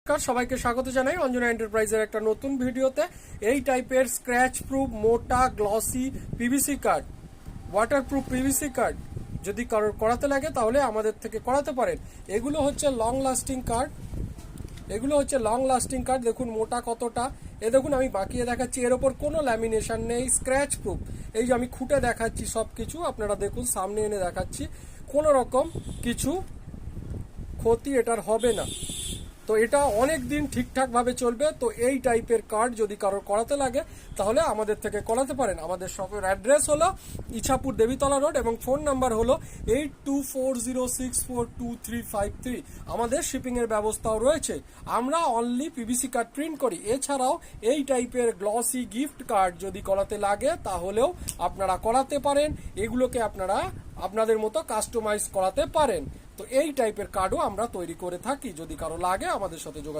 নমস্কার, সবাইকে স্বাগত জানাই অঞ্জনা এন্টারপ্রাইজের একটা নতুন ভিডিওতে। এই টাইপের স্ক্র্যাচ প্রুফ মোটা glossy PVC card, waterproof PVC card যদি কারোর করাতে লাগে তাহলে আমাদের থেকে করাতে পারেন। এগুলো হচ্ছে লং লাস্টিং কার্ড, দেখুন মোটা কতটা। দেখুন আমি বাকিয়ে দেখাচ্ছি, এর ওপর কোনো ল্যামিনেশন নেই, স্ক্র্যাচ প্রুফ। এই যে আমি খুঁটে দেখাচ্ছি সব কিছু, আপনারা দেখুন সামনে এনে দেখাচ্ছি, কোনো রকম কিছু ক্ষতি এটার হবে না। তো এটা অনেক দিন ঠিকঠাকভাবে চলবে। তো এই টাইপের কার্ড যদি কারোর করাতে লাগে তাহলে আমাদের থেকে করাতে পারেন। আমাদের শপের অ্যাড্রেস হলো ইছাপুর দেবীতলা রোড এবং ফোন নাম্বার হলো 8240642353। আমাদের শিপিংয়ের ব্যবস্থাও রয়েছে। আমরা অনলি পিভিসি কার্ড প্রিন্ট করি। এছাড়াও এই টাইপের গ্লসি গিফট কার্ড যদি করাতে লাগে তাহলেও আপনারা করাতে পারেন। এগুলোকে আপনারা আপনাদের মতো কাস্টমাইজ করাতে পারেন। তো এই টাইপের কার্ডও আমরা তৈরি করে থাকি। যদি কারো লাগে আমাদের সাথে যোগাযোগ